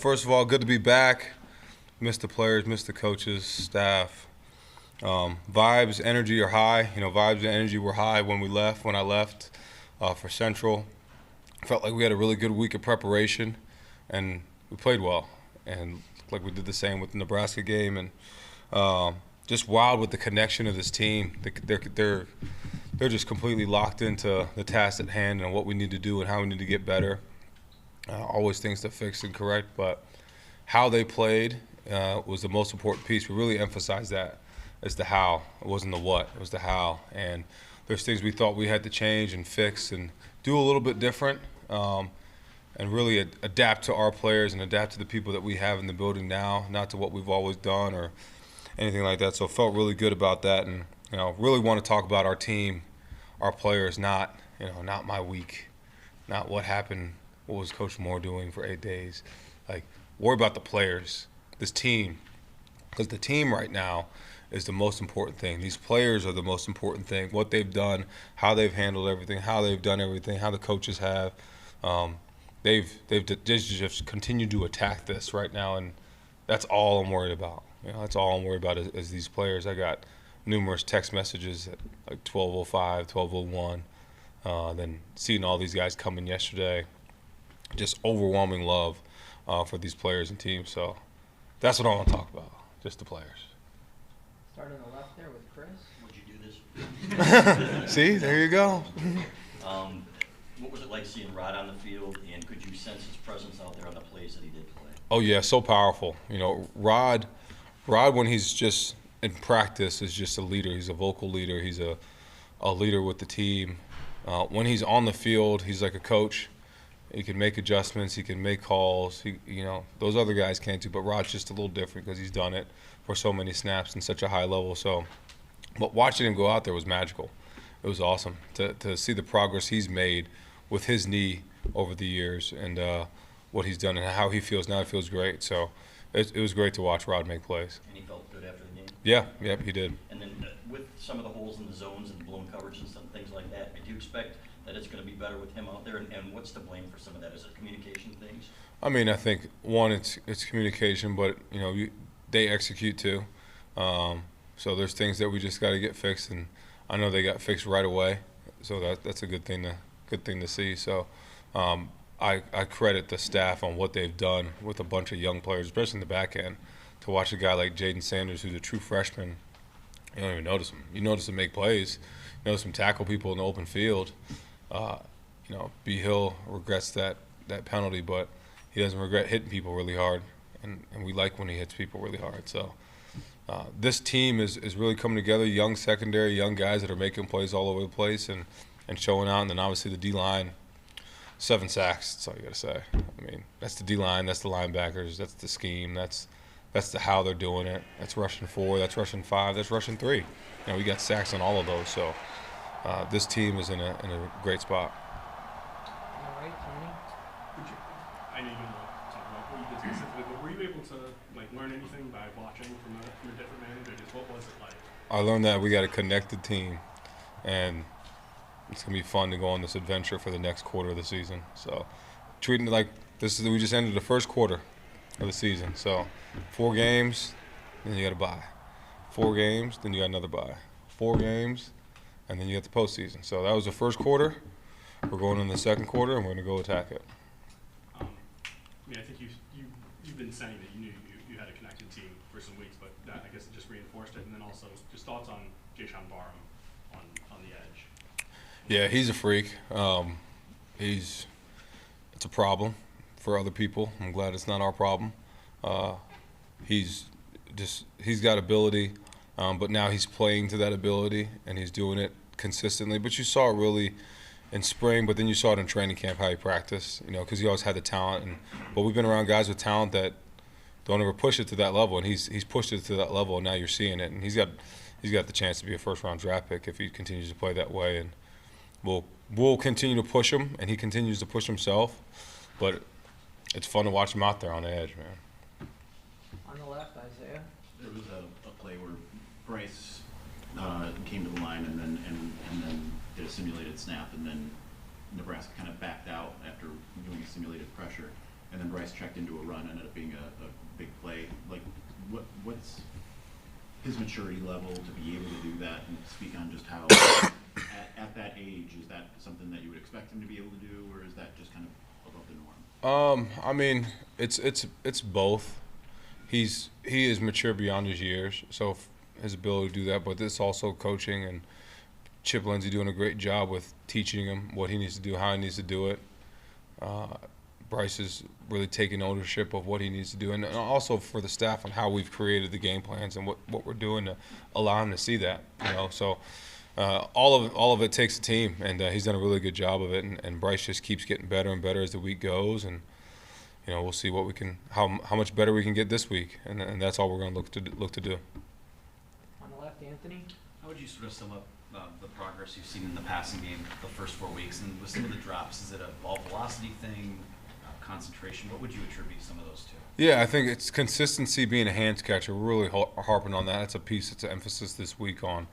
First of all, good to be back. Miss the players, miss the coaches, staff. Vibes, energy are high. Vibes and energy were high when I left for Central. Felt like we had a really good week of preparation, and we played well. And like we did the same with the Nebraska game, and just wild with the connection of this team. They're just completely locked into the task at hand and what we need to do and how we need to get better. Always things to fix and correct, but how they played was the most important piece. We really emphasized that. It's the how. It wasn't the what. It was the how. And there's things we thought we had to change and fix and do a little bit different, and really adapt to our players and adapt to the people that we have in the building now, not to what we've always done or anything like that. So felt really good about that, and really want to talk about our team, our players, not my week, not what happened. What was Coach Moore doing for 8 days? Like, worry about the players, this team, because the team right now is the most important thing. These players are the most important thing. What they've done, how they've handled everything, how they've done everything, how the coaches have. They've just continued to attack this right now, and that's all I'm worried about. That's all I'm worried about is these players. I got numerous text messages at like 12:05, 12:01. Then seeing all these guys come in yesterday. Just overwhelming love for these players and teams. So that's what I want to talk about, just the players. Start on the left there with Chris. Would you do this? See, there you go. What was it like seeing Rod on the field, and could you sense his presence out there on the plays that he did play? Oh, yeah, so powerful. Rod, when he's just in practice, is just a leader. He's a vocal leader. He's a leader with the team. When he's on the field, he's like a coach. He can make adjustments. He can make calls. Those other guys can't do, but Rod's just a little different because he's done it for so many snaps and such a high level. So, but watching him go out there was magical. It was awesome to see the progress he's made with his knee over the years and what he's done and how he feels now. He feels great. So it was great to watch Rod make plays. And he felt good after the game? Yeah, he did. And then with some of the holes in the zones and blown coverage and some things like that, do you expect that it's going to be better with him out there, and what's to blame for some of that? Is it communication things? I mean, I think one, it's communication, but they execute too. So there's things that we just got to get fixed, and I know they got fixed right away. So that's a good thing to see. So I credit the staff on what they've done with a bunch of young players, especially in the back end. To watch a guy like Jaden Sanders, who's a true freshman, you don't even notice him. You notice him make plays. You notice him tackle people in the open field. B. Hill regrets that penalty, but he doesn't regret hitting people really hard, and we like when he hits people really hard. So this team is really coming together, young secondary, young guys that are making plays all over the place and showing out, and then obviously the D-line, 7 sacks, that's all you got to say. I mean, that's the D-line, that's the linebackers, that's the scheme, that's the how they're doing it. That's rushing 4, that's rushing 5, that's rushing 3. We got sacks on all of those, so this team is in a great spot. All right, Tony. I know you didn't want to talk about what you did specifically, but were you able to learn anything by watching from a different manager? Just what was it like? I learned that we got a connected team, and it's gonna be fun to go on this adventure for the next quarter of the season. So, treating it like we just ended the first quarter of the season. So, 4 games, then you got to bye. 4 games, then you got another bye. 4 games, and then you got the postseason. So that was the first quarter. We're going in the second quarter, and we're going to go attack it. I think you've been saying that you knew you had a connected team for some weeks, but that, I guess it just reinforced it. And then also just thoughts on Jayshawn Barham on the edge. Yeah, he's a freak. It's a problem for other people. I'm glad it's not our problem. He's got ability, but now he's playing to that ability, and he's doing it consistently. But you saw it really in spring, but then you saw it in training camp how he practiced, because he always had the talent. But we've been around guys with talent that don't ever push it to that level, and he's pushed it to that level, and now you're seeing it. And he's got the chance to be a first-round draft pick if he continues to play that way. And we'll continue to push him, and he continues to push himself. But it's fun to watch him out there on the edge, man. On the left, Isaiah. There was a play where Bryce came to the line and then did a simulated snap, and then Nebraska kind of backed out after doing a simulated pressure. and then Bryce checked into a run, ended up being a big play. Like, what's his maturity level to be able to do that, and speak on just how at that age, is that something that you would expect him to be able to do, or is that just kind of above the norm? I mean, it's both. He is mature beyond his years, so his ability to do that. But this also coaching, and Chip Lindsey doing a great job with teaching him what he needs to do, how he needs to do it. Bryce is really taking ownership of what he needs to do, and also for the staff on how we've created the game plans and what we're doing to allow him to see that. So all of it takes a team, and he's done a really good job of it. And Bryce just keeps getting better and better as the week goes, and we'll see what we can, how much better we can get this week, and that's all we're going to look to do. On the left, Anthony. How would you sort of sum up the progress you've seen in the passing game the first 4 weeks, and with some of the drops, is it a ball velocity thing, concentration? What would you attribute some of those to? Yeah, I think it's consistency, being a hands catcher. We're really harping on that. That's a piece. It's an emphasis this week on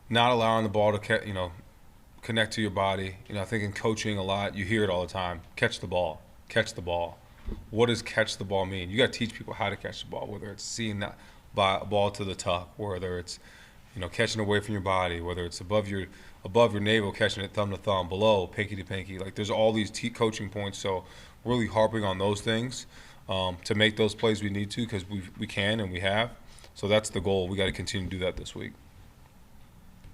not allowing the ball to connect to your body. I think in coaching a lot, you hear it all the time. Catch the ball. Catch the ball. What does catch the ball mean? You got to teach people how to catch the ball, whether it's seeing that ball to the tuck, whether it's catching away from your body, whether it's above your navel, catching it thumb to thumb, below, pinky to pinky. Like, there's all these coaching points. So really harping on those things to make those plays we need to, because we can and we have. So that's the goal. We got to continue to do that this week.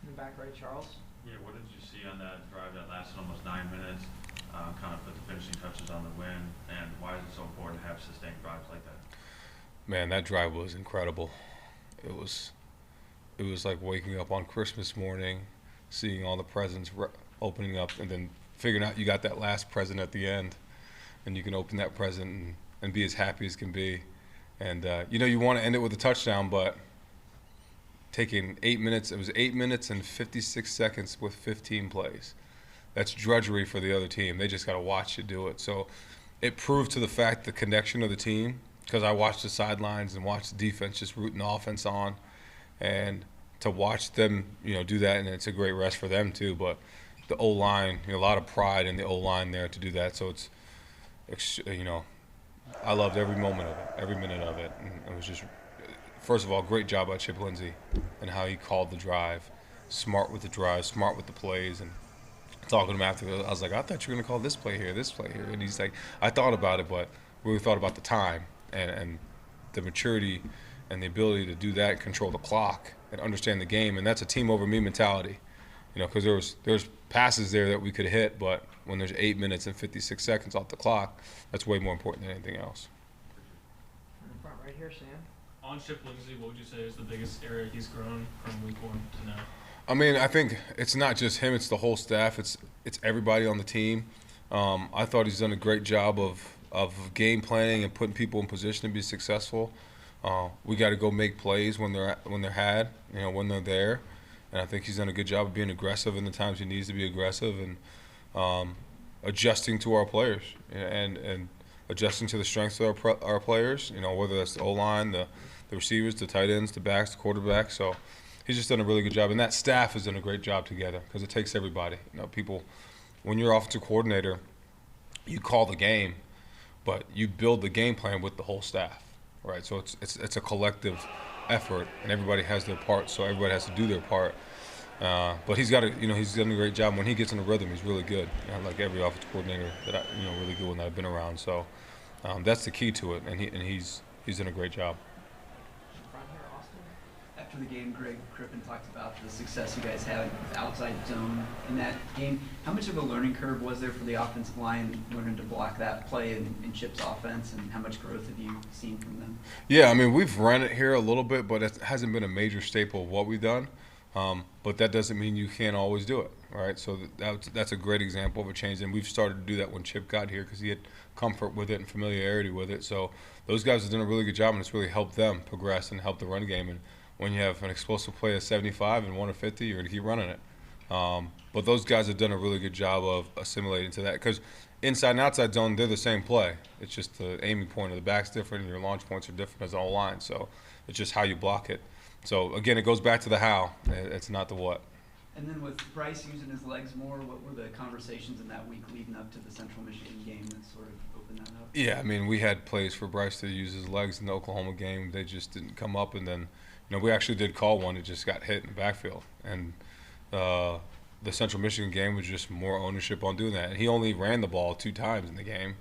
In the back right, Charles. Yeah, what did you see on that drive that lasted almost 9 minutes? Kind of put the finishing touches on the win, and why is it so important to have sustained drives like that? Man, that drive was incredible. It was like waking up on Christmas morning, seeing all the presents opening up, and then figuring out you got that last present at the end, and you can open that present and be as happy as can be. And you want to end it with a touchdown, but taking 8 minutes, it was 8 minutes and 56 seconds with 15 plays. That's drudgery for the other team. They just got to watch you do it. So it proved to the fact the connection of the team, because I watched the sidelines and watched the defense just rooting the offense on, and to watch them, do that, and it's a great rest for them too. But the O-line, a lot of pride in the O-line there to do that. So it's, I loved every moment of it, every minute of it. And it was just, first of all, great job by Chip Lindsey and how he called the drive. Smart with the drive, smart with the plays. And talking to him after, I was like, I thought you were going to call this play here. And he's like, I thought about it, but really thought about the time and the maturity and the ability to do that, control the clock, and understand the game. And that's a team over me mentality, because there's passes there that we could hit, but when there's 8 minutes and 56 seconds off the clock, that's way more important than anything else. In the front right here, Sam. On Chip Lindsey, what would you say is the biggest area he's grown from week 1 to now? I mean, I think it's not just him; it's the whole staff. It's everybody on the team. I thought he's done a great job of game planning and putting people in position to be successful. We got to go make plays when they're had, when they're there, and I think he's done a good job of being aggressive in the times he needs to be aggressive, and adjusting to our players and adjusting to the strengths of our players. Whether that's the O-line, the receivers, the tight ends, the backs, the quarterback. So he's just done a really good job, and that staff has done a great job together, because it takes everybody. People, when you're offensive coordinator, you call the game, but you build the game plan with the whole staff. Right, so it's a collective effort, and everybody has their part. So everybody has to do their part. But he's got he's done a great job. When he gets in a rhythm, he's really good. Like every offensive coordinator that really good one that I've been around. So that's the key to it, and he's done a great job. Front here, Austin. After the game, Greg Crippen talked about the success you guys had with outside zone in that game. How much of a learning curve was there for the offensive line learning to block that play in Chip's offense, and how much growth have you seen from them? Yeah, I mean, we've run it here a little bit, but it hasn't been a major staple of what we've done. But that doesn't mean you can't always do it, right? So that's a great example of a change, and we've started to do that when Chip got here, because he had comfort with it and familiarity with it. So those guys have done a really good job, and it's really helped them progress and help the run game. And when you have an explosive play of 75 and one of 50, you're going to keep running it. But those guys have done a really good job of assimilating to that, because inside and outside zone, they're the same play. It's just the aiming point of the back's different, and your launch points are different as an O-line. So it's just how you block it. So, again, it goes back to the how. It's not the what. And then with Bryce using his legs more, what were the conversations in that week leading up to the Central Michigan game that sort of opened open that up. Yeah, I mean, we had plays for Bryce to use his legs in the Oklahoma game. They just didn't come up, and then, we actually did call one. It just got hit in the backfield, and the Central Michigan game was just more ownership on doing that. And he only ran the ball 2 times in the game,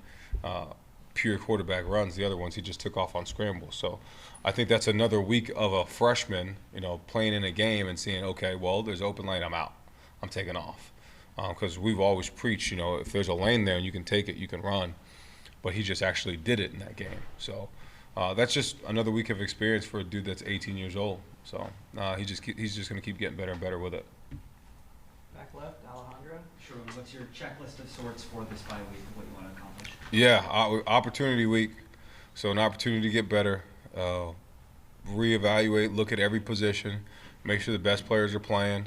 pure quarterback runs. The other ones he just took off on scrambles. So I think that's another week of a freshman, playing in a game and seeing, okay, well, there's open lane, I'm out, I'm taking off, because we've always preached, if there's a lane there and you can take it, you can run. But he just actually did it in that game. So that's just another week of experience for a dude that's 18 years old. So he's just going to keep getting better and better with it. Back left, Alejandro. Sure. What's your checklist of sorts for this bye week of what you want to accomplish? Yeah, opportunity week. So an opportunity to get better, reevaluate, look at every position, make sure the best players are playing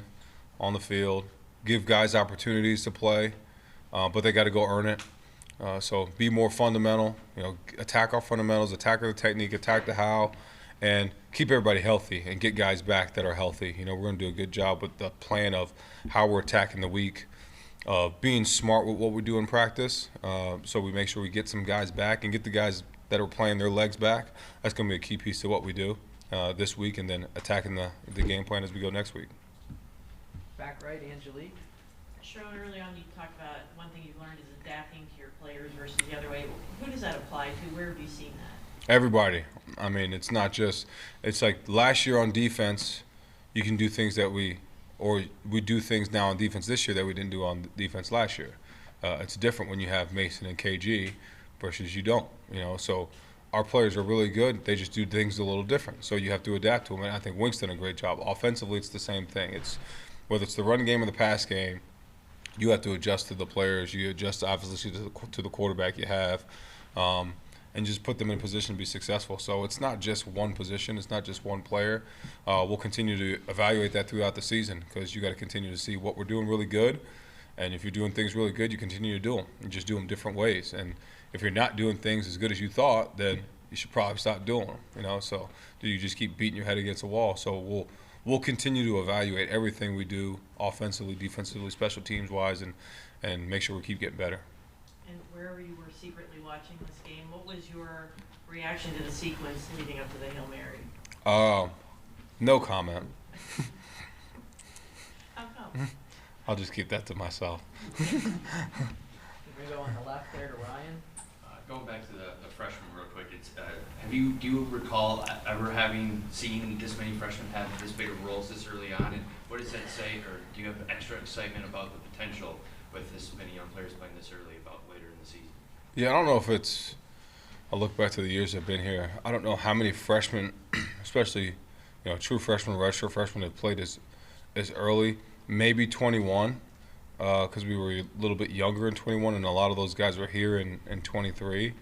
on the field, give guys opportunities to play, but they got to go earn it. So be more fundamental, attack our fundamentals, attack the technique, attack the how, and keep everybody healthy and get guys back that are healthy. We're going to do a good job with the plan of how we're attacking the week, being smart with what we do in practice, so we make sure we get some guys back and get the guys that are playing their legs back. That's going to be a key piece to what we do this week, and then attacking the game plan as we go next week. Back right, Angelique. Sherrone, early on you talked about one thing you've learned is adapting to your players versus the other way. Who does that apply to? Where have you seen that? Everybody. I mean, it's not just – it's like last year on defense, you can do things that we do things now on defense this year that we didn't do on defense last year. It's different when you have Mason and KG versus you don't, So our players are really good. They just do things a little different. So you have to adapt to them, and I think Wink's done a great job. Offensively, it's the same thing. It's whether it's the run game or the pass game, you have to adjust to the players. You adjust, obviously, to the quarterback you have, and just put them in a position to be successful. So it's not just one position. It's not just one player. We'll continue to evaluate that throughout the season, because you got to continue to see what we're doing really good. And if you're doing things really good, you continue to do them. You just do them different ways. And if you're not doing things as good as you thought, then you should probably stop doing them. So do you just keep beating your head against a wall? So we'll continue to evaluate everything we do offensively, defensively, special teams wise, and make sure we keep getting better. And wherever you were secretly watching this game, what was your reaction to the sequence leading up to the Hail Mary? No comment. How come? I'll just keep that to myself. We're going to go on the left there to Ryan. Going back to the freshman real quick, do you recall ever having seen this many freshmen have this big of roles this early on, and what does that say, or do you have extra excitement about the potential with this many young players playing this early about later in the season? Yeah, I don't know if it's – I look back to the years I've been here. I don't know how many freshmen, especially true freshmen, redshirt freshmen, have played as early. Maybe 21. Because we were a little bit younger in 21, and a lot of those guys were here in 23.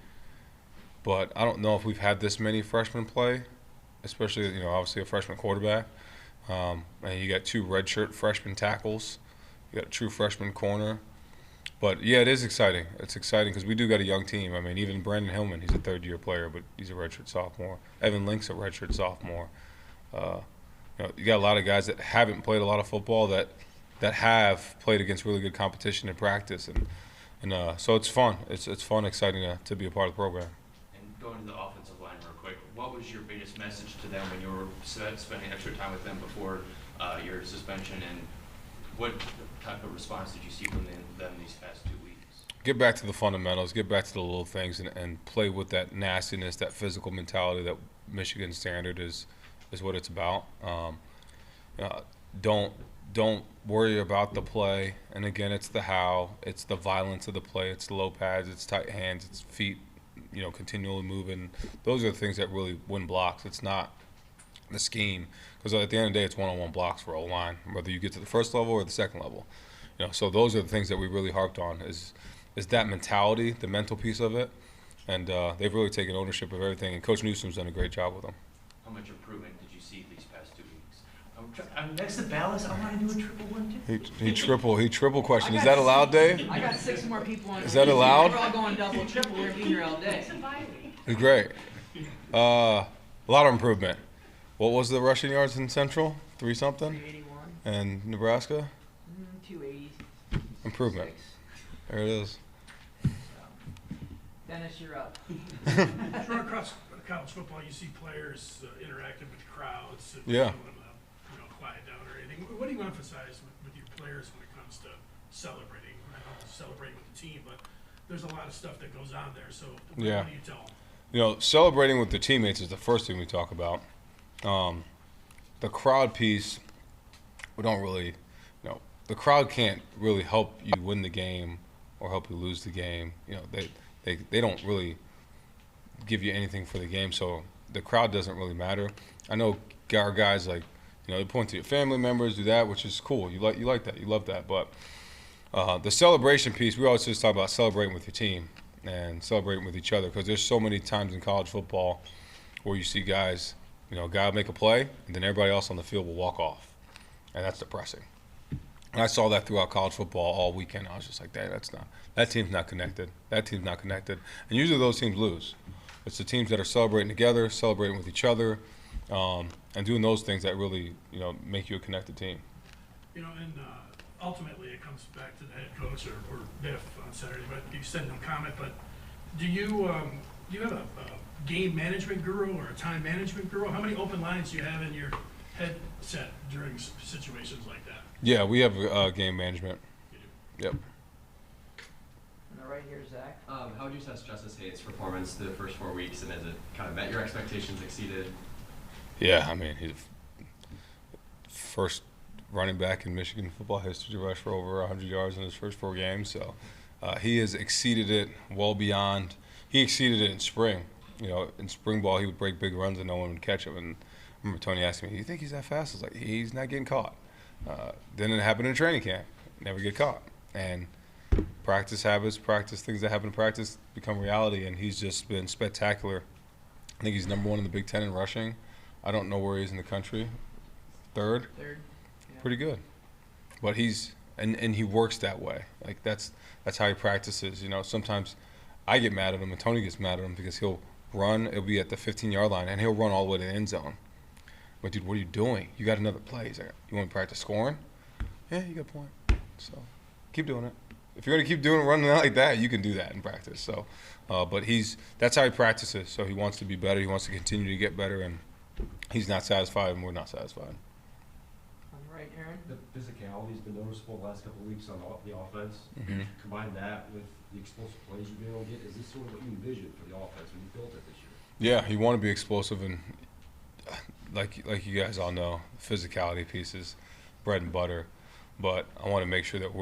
But I don't know if we've had this many freshmen play, especially, obviously a freshman quarterback. And you got 2 redshirt freshman tackles. You got a true freshman corner. But, yeah, it is exciting. It's exciting because we do got a young team. I mean, even Brandon Hillman, he's a third-year player, but he's a redshirt sophomore. Evan Link's a redshirt sophomore. You got a lot of guys that haven't played a lot of football that have played against really good competition in practice, and so it's fun. It's fun, exciting to be a part of the program. And going to the offensive line real quick, what was your biggest message to them when you were spending extra time with them before your suspension, and what type of response did you see from them these past 2 weeks? Get back to the fundamentals, get back to the little things, and play with that nastiness, that physical mentality that Michigan Standard is what it's about. Don't worry about the play. And again, it's the how, it's the violence of the play, it's the low pads, it's tight hands, it's feet, continually moving. Those are the things that really win blocks. It's not the scheme, because at the end of the day, it's one-on-one blocks for O-line, whether you get to the first level or the second level. So those are the things that we really harped on is that mentality, the mental piece of it, and they've really taken ownership of everything. And Coach Newsom's done a great job with them. How much improvement did you see these past 2 weeks? I'm next to Ballas. I want to do a triple one too. He triple question. Is that allowed, Dave? I got 6 more people on. Is that allowed? We're all going double, triple. We're being here all day. It's a bye week. It's great. A lot of improvement. What was the rushing yards in Central? 3-something? 381. And Nebraska? 280. Improvement. There it is. Dennis, you're up. Sure, across college football, you see players interacting with crowds and Yeah. telling them to quiet down or anything. What do you emphasize with your players when it comes to celebrating? I know celebrating with the team, but there's a lot of stuff that goes on there. So Yeah. what do you tell them? Celebrating with the teammates is the first thing we talk about. The crowd piece, we don't really, the crowd can't really help you win the game or help you lose the game. They don't really give you anything for the game, so the crowd doesn't really matter. I know our guys they point to your family members, do that, which is cool. You like that, you love that. But the celebration piece, we always just talk about celebrating with your team and celebrating with each other, because there's so many times in college football where you see guys, guy will make a play, and then everybody else on the field will walk off, and that's depressing. And I saw that throughout college football all weekend. I was just like, that team's not connected. That team's not connected. And usually those teams lose. It's the teams that are celebrating together, celebrating with each other, and doing those things that really, make you a connected team. And ultimately it comes back to the head coach or Biff on Saturday, but you said no comment, but do you have a game management guru or a time management guru? How many open lines do you have in your headset during situations like that? Yeah, we have game management. You do. Yep. And right here, Zach. How would you assess Justice Hayes' performance through the first 4 weeks, and has it kind of met your expectations, exceeded? Yeah, he's first running back in Michigan football history to rush for over 100 yards in his first 4 games. So he has exceeded it well beyond. He exceeded it in spring. In spring ball, he would break big runs and no one would catch him. And I remember Tony asking me, "Do you think he's that fast?" I was like, "He's not getting caught." Then it happened in training camp. Never get caught. And practice habits, things that happen in practice become reality, and he's just been spectacular. I think he's number 1 in the Big Ten in rushing. I don't know where he is in the country. Third. Yeah. Pretty good. But he's and he works that way. That's how he practices. Sometimes I get mad at him and Tony gets mad at him because he'll run, it'll be at the 15-yard line, and he'll run all the way to the end zone. But dude, what are you doing? You got another play. He's like, "You want to practice scoring?" Yeah, you got a point. So keep doing it. If you're gonna keep running out like that, you can do that in practice. So, but that's how he practices. So he wants to be better. He wants to continue to get better, and he's not satisfied, and we're not satisfied. On the right, Aaron. The physicality's been noticeable the last couple of weeks on the offense. Mm-hmm. Combine that with the explosive plays you've been able to get. Is this sort of what you envisioned for the offense when you built it this year? Yeah, you want to be explosive, and like you guys all know, physicality piece is bread and butter. But I want to make sure that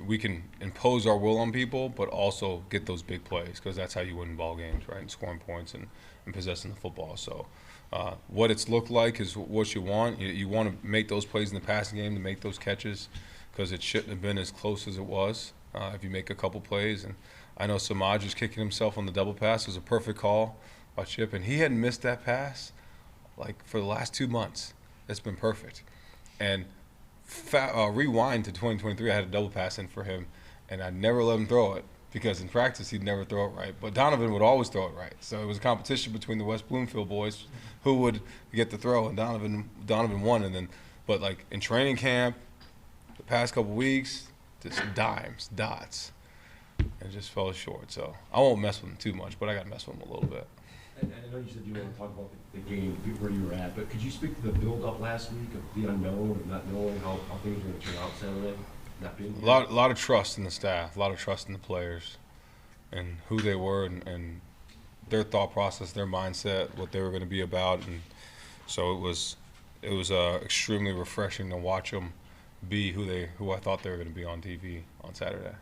we can impose our will on people, but also get those big plays, because that's how you win ball games, right? And scoring points and possessing the football. So what it's looked like is what you want. You want to make those plays in the passing game, to make those catches, because it shouldn't have been as close as it was if you make a couple plays. And I know Samaj was kicking himself on the double pass. It was a perfect call by Chip, and he hadn't missed that pass for the last 2 months. It's been perfect. And rewind to 2023, I had a double pass in for him, and I never let him throw it because in practice he'd never throw it right. But Donovan would always throw it right. So it was a competition between the West Bloomfield boys who would get the throw, and Donovan won. And then, but in training camp, the past couple weeks, just dimes, dots, and just fell short. So I won't mess with him too much, but I got to mess with him a little bit. And I know you said you want to talk about the game, where you were at, but could you speak to the build-up last week of the unknown, of not knowing how things were going to turn out Saturday? Not being A lot of trust in the staff, a lot of trust in the players, and who they were, and their thought process, their mindset, what they were going to be about, and so it was extremely refreshing to watch them be who I thought they were going to be on TV on Saturday.